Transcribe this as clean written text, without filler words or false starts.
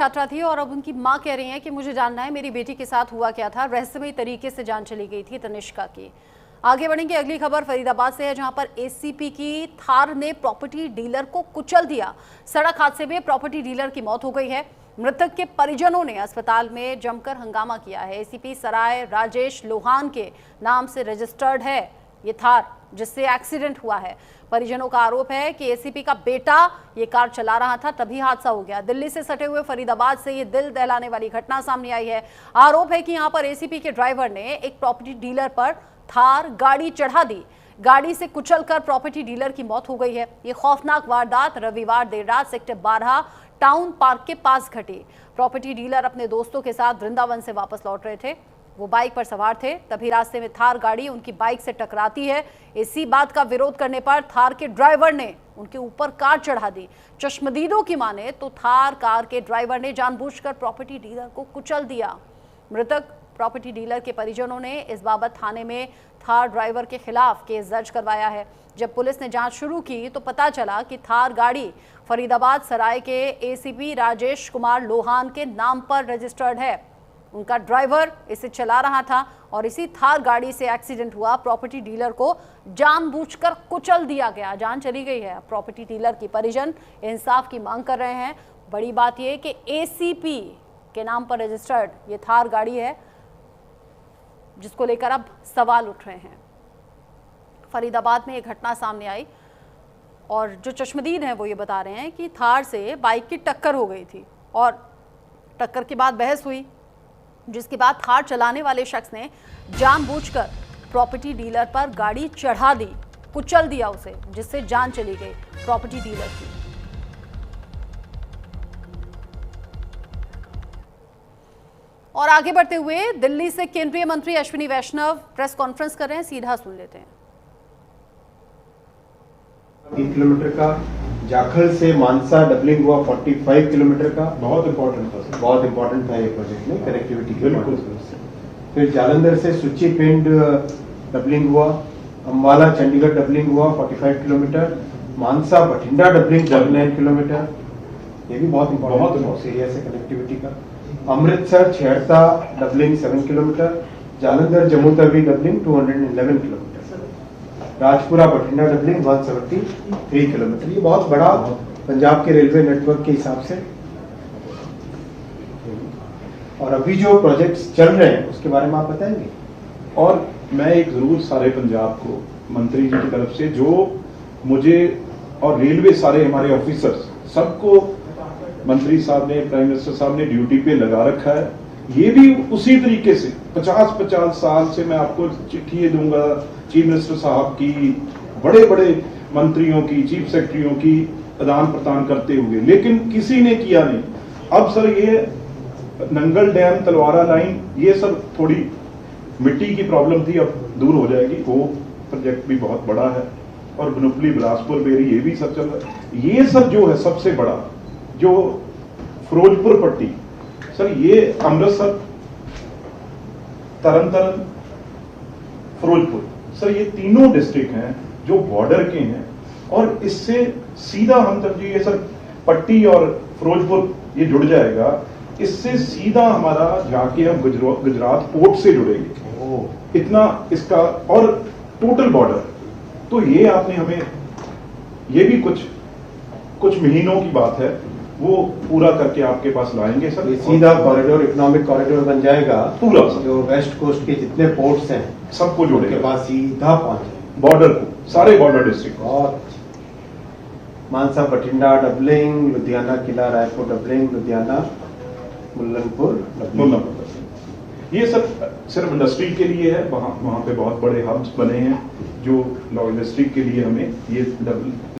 छात्रा थी और अब उनकी मां कह रही हैं कि मुझे जानना है मेरी बेटी के साथ हुआ क्या था। रहस्यमयी तरीके से जान चली गई थी तनिष्का की। आगे बढ़ेंगे। अगली खबर फरीदाबाद से है, जहां पर एसीपी की थार ने प्रॉपर्टी डीलर को कुचल दिया। सड़क हादसे में प्रॉपर्टी डीलर की मौत हो गई है। मृतक के परिजनों ने अस्पताल में जमकर हंगामा किया है। एसीपी सराय राजेश लोहान के नाम से रजिस्टर्ड है ये थार, जिससे एक्सीडेंट हुआ है। परिजनों का आरोप है कि एसीपी का बेटा ये कार चला रहा था, तभी हादसा हो गया। दिल्ली से सटे हुए फरीदाबाद से ये दिल दहलाने वाली घटना सामने आई है। आरोप है कि यहां पर एसीपी के ड्राइवर ने एक प्रॉपर्टी डीलर पर थार गाड़ी चढ़ा दी। गाड़ी से कुचलकर प्रॉपर्टी डीलर की मौत हो गई है। ये खौफनाक वारदात रविवार देर रात सेक्टर 12 टाउन पार्क के पास घटी। प्रॉपर्टी डीलर अपने दोस्तों के साथ वृंदावन से वापस लौट रहे थे। वो बाइक पर सवार थे, तभी रास्ते में थार गाड़ी उनकी बाइक से टकराती है। इसी बात का विरोध करने पर थार के ड्राइवर ने उनके ऊपर कार चढ़ा दी। चश्मदीदों की माने तो थार कार के ड्राइवर ने जानबूझकर प्रॉपर्टी डीलर को कुचल दिया। मृतक प्रॉपर्टी डीलर के परिजनों ने इस बाबत थाने में थार ड्राइवर के खिलाफ केस दर्ज करवाया है। जब पुलिस ने जांच शुरू की तो पता चला कि थार गाड़ी फरीदाबाद सराय के एसीपी राजेश कुमार लोहान के नाम पर रजिस्टर्ड है। उनका ड्राइवर इसे चला रहा था और इसी थार गाड़ी से एक्सीडेंट हुआ। प्रॉपर्टी डीलर को जानबूझकर कुचल दिया गया। जान चली गई है। प्रॉपर्टी डीलर की परिजन इंसाफ की मांग कर रहे हैं। बड़ी बात यह कि एसीपी के नाम पर रजिस्टर्ड ये थार गाड़ी है, जिसको लेकर अब सवाल उठ रहे हैं। फरीदाबाद में एक घटना सामने आई और जो चश्मदीद हैं वो ये बता रहे हैं कि थार से बाइक की टक्कर हो गई थी और टक्कर के बाद बहस हुई, जिसके बाद थार चलाने वाले शख्स ने जानबूझकर प्रॉपर्टी डीलर पर गाड़ी चढ़ा दी, कुचल दिया उसे, जिससे जान चली गई प्रॉपर्टी डीलर की। और आगे बढ़ते हुए दिल्ली से केंद्रीय मंत्री अश्विनी वैष्णव प्रेस कॉन्फ्रेंस कर रहे हैं, सीधा सुन लेते हैं। 3 किलोमीटर का, जाखल से मानसा डबलिंग हुआ 45 किलोमीटर का। बहुत इंपॉर्टेंट था ये प्रोजेक्ट में कनेक्टिविटी के बिल्कुल। फिर जालंधर से सुच्ची पिंड डबलिंग हुआ, अम्बाला चंडीगढ़ डबलिंग हुआ 45 kilometre, Mansa Bathinda doubling 49 kilometre. ये भी बहुत इंपॉर्टेंट एरिया से कनेक्टिविटी का। Amritsar Chheharta doubling 7 kilometre, Jalandhar Jammu Tawi doubling 211 kilometre, Rajpura Bathinda doubling 173 kilometre. ये बहुत बड़ा पंजाब के रेलवे नेटवर्क के हिसाब से। और अभी जो प्रोजेक्ट्स चल रहे हैं उसके बारे में आप बताएंगे। और मैं एक जरूर सारे पंजाब को मंत्री जी की तरफ से, जो मुझे और रेलवे सारे हमारे ऑफिसर्स सबको मंत्री साहब ने, प्राइम मिनिस्टर साहब ने ड्यूटी पे लगा रखा है। ये भी उसी तरीके से 50-50 साल से मैं आपको चिट्ठी दूंगा चीफ मिनिस्टर साहब की, बड़े बड़े मंत्रियों की, चीफ सेक्रेटरियों की आदान प्रदान करते हुए, लेकिन किसी ने किया नहीं। अब सर ये नंगल डैम तलवारा लाइन, ये सब थोड़ी मिट्टी की प्रॉब्लम थी, अब दूर हो जाएगी। वो प्रोजेक्ट भी बहुत बड़ा है। और बनुपली बिलासपुर बेरी, ये भी सब चल रहा है। ये सब जो है सबसे बड़ा, जो फिरोजपुर पट्टी, सर ये अमृतसर, तरन तारण, फिरोजपुर, सर ये तीनों डिस्ट्रिक्ट हैं जो बॉर्डर के हैं। और इससे सीधा हम तक ये सर पट्टी और फिरोजपुर ये जुड़ जाएगा। इससे सीधा हमारा जाके हम गुजरात पोर्ट से जुड़ेंगे। इतना इसका, और टोटल बॉर्डर। तो ये आपने हमें, ये भी कुछ महीनों की बात है, वो पूरा करके आपके पास लाएंगे सर। सीधा कॉरिडोर, इकोनॉमिक कॉरिडोर बन जाएगा पूरा। जो वेस्ट कोस्ट के जितने पोर्ट्स हैं सबको जोड़ेगा, के पास सीधा पहुंचे बॉर्डर को, सारे बॉर्डर डिस्ट्रिक्ट। और मानसा बठिंडा डबलिंग, लुधियाना किला रायपुर डबलिंग, लुधियाना मुल्लनपुर। ये सब सिर्फ इंडस्ट्री के लिए है। वहाँ पे बहुत बड़े हब्स बने हैं जो लॉजिस्टिक के लिए हमें ये